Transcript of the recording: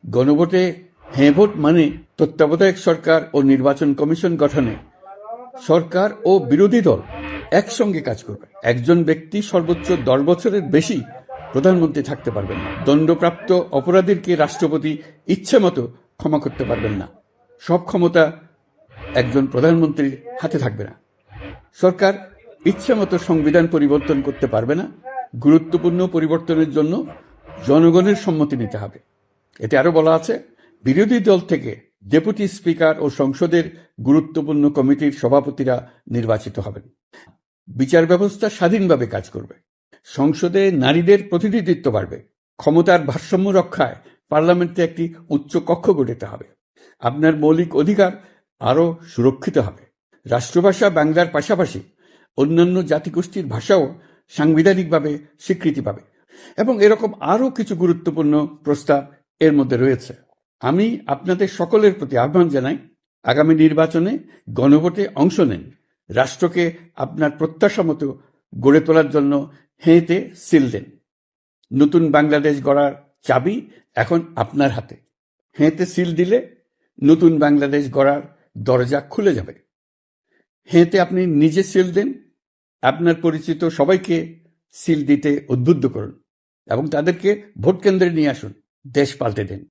গণভোটে হ্যাঁ ভোট মানে তত্ত্বাবধায়ক সরকার ও নির্বাচন কমিশন গঠনে সরকার ও বিরোধী দল একসঙ্গে কাজ করবে। একজন ব্যক্তি সর্বোচ্চ 10 বছরের বেশি প্রধানমন্ত্রী থাকতে পারবেন না। দণ্ডপ্রাপ্ত অপরাধীকে রাষ্ট্রপতি ইচ্ছে মতো ক্ষমা করতে পারবেন না। সব ক্ষমতা একজন প্রধানমন্ত্রীর হাতে থাকবে না। সরকার ইচ্ছে মতো সংবিধান পরিবর্তন করতে পারবে না। গুরুত্বপূর্ণ পরিবর্তনের জন্য জনগণের সম্মতি নিতে হবে। এতে আরো বলা আছে, বিরোধী দল থেকে ডেপুটি স্পিকার ও সংসদের গুরুত্বপূর্ণ কমিটির সভাপতিরা নির্বাচিত হবেন। বিচার ব্যবস্থা স্বাধীনভাবে কাজ করবে। সংসদে নারীদের প্রতিনিধিত্ব বাড়বে। ক্ষমতার ভারসাম্য রক্ষায় পার্লামেন্টে একটি উচ্চ কক্ষ গঠিত হবে। আপনার মৌলিক অধিকার আরও সুরক্ষিত হবে। রাষ্ট্রভাষা বাংলার পাশাপাশি অন্যান্য জাতিগোষ্ঠীর ভাষাও সাংবিধানিকভাবে স্বীকৃতি পাবে এবং এরকম আরও কিছু গুরুত্বপূর্ণ প্রস্তাব এর মধ্যে রয়েছে। আমি আপনাদের সকলের প্রতি আহ্বান জানাই, আগামী নির্বাচনে গণভোটে অংশ নেন। রাষ্ট্রকে আপনার প্রত্যাশা মতো গড়ে তোলার জন্য হেঁতে সিল দেন। নতুন বাংলাদেশ গড়ার চাবি এখন আপনার হাতে। হেঁতে সিল দিলে নতুন বাংলাদেশ গড়ার দরজা খুলে যাবে। হেঁতে আপনি নিজে সিল দেন, আপনার পরিচিত সবাইকে সিল দিতে উদ্বুদ্ধ করুন এবং তাদেরকে ভোট কেন্দ্রে নিয়ে আসুন। দেশ পাল্টে দেন।